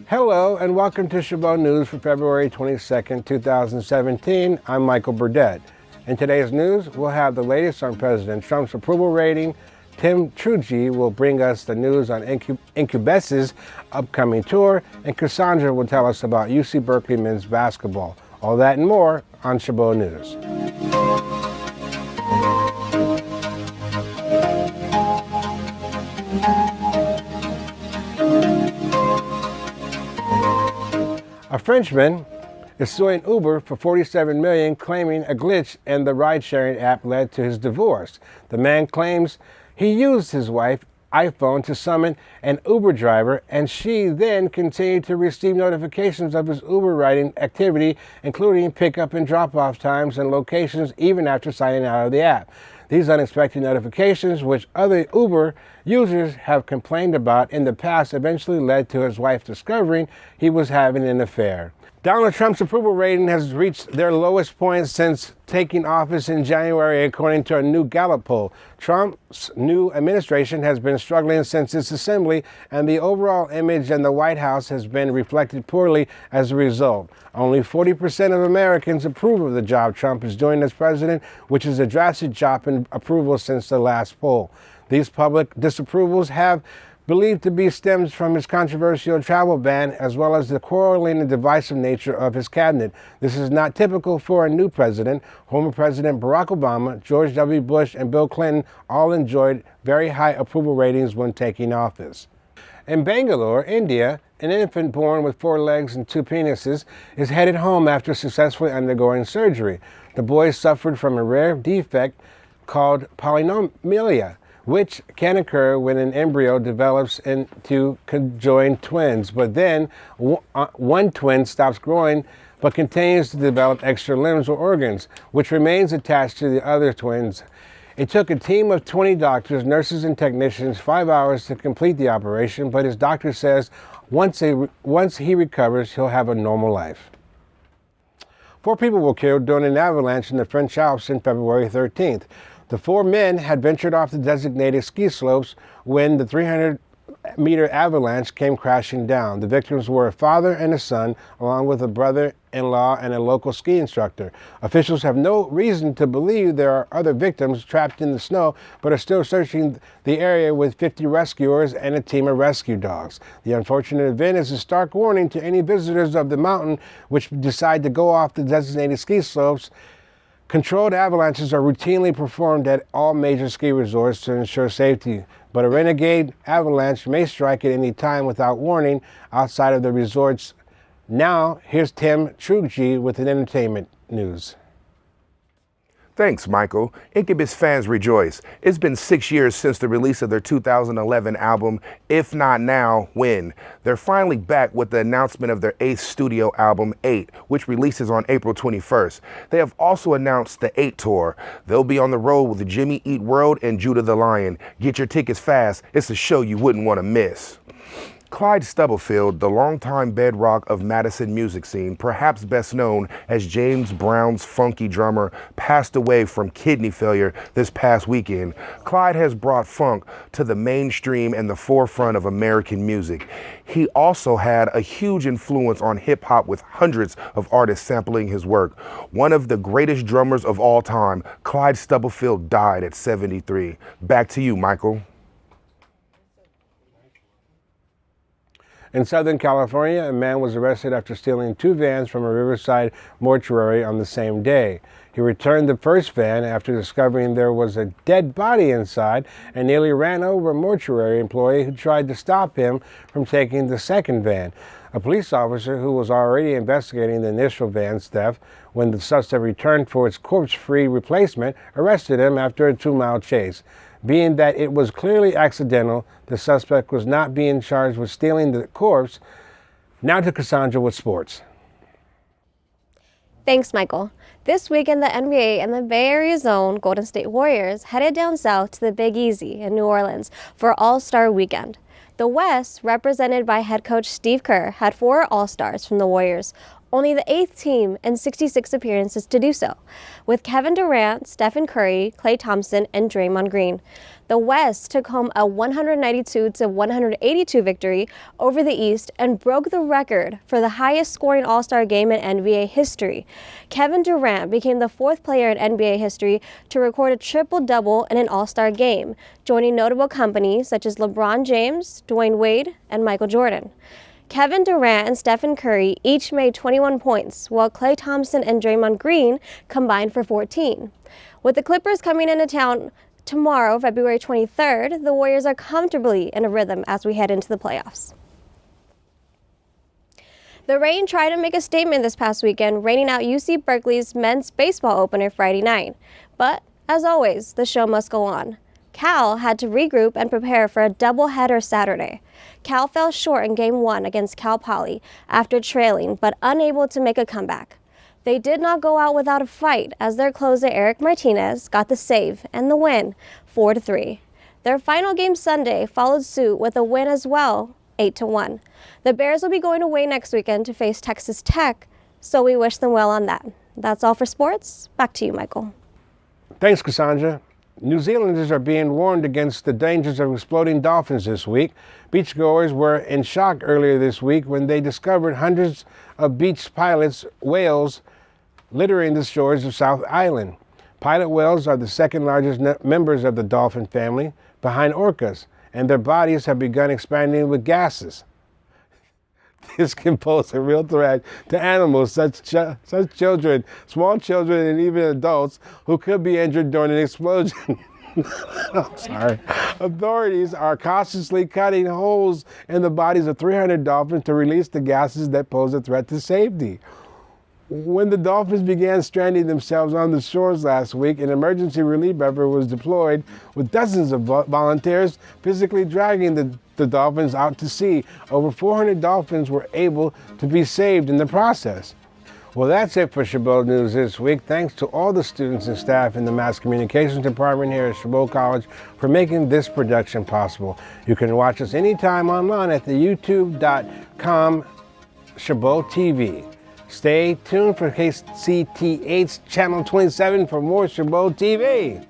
Hello and welcome to Chabot News for February 22nd, 2017. I'm Michael Burdett. In today's news, we'll have the latest on President Trump's approval rating. Tim Truji will bring us the news on Incubus's upcoming tour, and Cassandra will tell us about UC Berkeley men's basketball. All that and more on Chabot News. A Frenchman is suing Uber for $47 million, claiming a glitch in the ride-sharing app led to his divorce. The man claims he used his wife's iPhone to summon an Uber driver, and she then continued to receive notifications of his Uber riding activity, including pickup and drop-off times and locations, even after signing out of the app. These unexpected notifications, which other Uber users have complained about in the past, eventually led to his wife discovering he was having an affair. Donald Trump's approval rating has reached their lowest point since taking office in January, according to a new Gallup poll. Trump's new administration has been struggling since its assembly, and the overall image in the White House has been reflected poorly as a result. Only 40% of Americans approve of the job Trump is doing as president, which is a drastic drop in approval since the last poll. These public disapprovals have believed to be stems from his controversial travel ban, as well as the quarreling and divisive nature of his cabinet. This is not typical for a new president. Former President Barack Obama, George W. Bush, and Bill Clinton all enjoyed very high approval ratings when taking office. In Bangalore, India, an infant born with 4 legs and 2 penises is headed home after successfully undergoing surgery. The boy suffered from a rare defect called polynomialia, which can occur when an embryo develops into conjoined twins, but then one twin stops growing but continues to develop extra limbs or organs, which remains attached to the other twins. It took a team of 20 doctors, nurses, and technicians 5 hours to complete the operation, but his doctor says once he recovers, he'll have a normal life. 4 people were killed during an avalanche in the French Alps on February 13th. The 4 men had ventured off the designated ski slopes when the 300-meter avalanche came crashing down. The victims were a father and a son, along with a brother-in-law and a local ski instructor. Officials have no reason to believe there are other victims trapped in the snow, but are still searching the area with 50 rescuers and a team of rescue dogs. The unfortunate event is a stark warning to any visitors of the mountain which decide to go off the designated ski slopes. Controlled avalanches are routinely performed at all major ski resorts to ensure safety, but a renegade avalanche may strike at any time without warning outside of the resorts. Now, here's Tim Truji with an entertainment news. Thanks, Michael. Incubus fans rejoice. It's been 6 years since the release of their 2011 album, If Not Now, When? They're finally back with the announcement of their 8th studio album, 8, which releases on April 21st. They have also announced the 8 tour. They'll be on the road with Jimmy Eat World and Judah the Lion. Get your tickets fast. It's a show you wouldn't want to miss. Clyde Stubblefield, the longtime bedrock of Madison music scene, perhaps best known as James Brown's funky drummer, passed away from kidney failure this past weekend. Clyde has brought funk to the mainstream and the forefront of American music. He also had a huge influence on hip-hop, with hundreds of artists sampling his work. One of the greatest drummers of all time, Clyde Stubblefield died at 73. Back to you, Michael. In Southern California, a man was arrested after stealing 2 vans from a Riverside mortuary on the same day. He returned the first van after discovering there was a dead body inside and nearly ran over a mortuary employee who tried to stop him from taking the second van. A police officer who was already investigating the initial van's theft when the suspect returned for its corpse-free replacement arrested him after a 2-mile chase. Being that it was clearly accidental, the suspect was not being charged with stealing the corpse. Now to Cassandra with sports. Thanks, Michael. This week in the NBA and the Bay Area zone, Golden State Warriors headed down south to the Big Easy in New Orleans for All-Star Weekend. The West, represented by head coach Steve Kerr, had 4 All-Stars from the Warriors, only the 8th team in 66 appearances to do so, with Kevin Durant, Stephen Curry, Klay Thompson, and Draymond Green. The West took home a 192-182 victory over the East and broke the record for the highest scoring All-Star game in NBA history. Kevin Durant became the fourth player in NBA history to record a triple-double in an All-Star game, joining notable companies such as LeBron James, Dwayne Wade, and Michael Jordan. Kevin Durant and Stephen Curry each made 21 points, while Klay Thompson and Draymond Green combined for 14. With the Clippers coming into town tomorrow, February 23rd, the Warriors are comfortably in a rhythm as we head into the playoffs. The Rain tried to make a statement this past weekend, raining out UC Berkeley's men's baseball opener Friday night. But, as always, the show must go on. Cal had to regroup and prepare for a doubleheader Saturday. Cal fell short in Game 1 against Cal Poly after trailing, but unable to make a comeback. They did not go out without a fight as their closer Eric Martinez got the save and the win, 4-3. Their final game Sunday followed suit with a win as well, 8-1. The Bears will be going away next weekend to face Texas Tech, so we wish them well on that. That's all for sports. Back to you, Michael. Thanks, Cassandra. New Zealanders are being warned against the dangers of exploding dolphins this week. Beachgoers were in shock earlier this week when they discovered hundreds of beach pilots' whales littering the shores of South Island. Pilot whales are the second largest members of the dolphin family, behind orcas, and their bodies have begun expanding with gases. This can pose a real threat to animals such children, small children, and even adults who could be injured during an explosion. I'm sorry. Authorities are cautiously cutting holes in the bodies of 300 dolphins to release the gases that pose a threat to safety. When the dolphins began stranding themselves on the shores last week, an emergency relief effort was deployed with dozens of volunteers physically dragging the dolphins out to sea. Over 400 dolphins were able to be saved in the process. Well, that's it for Chabot News this week. Thanks to all the students and staff in the Mass Communications Department here at Chabot College for making this production possible. You can watch us anytime online at the youtube.com Chabot TV. Stay tuned for KCTH Channel 27 for more Chabot TV.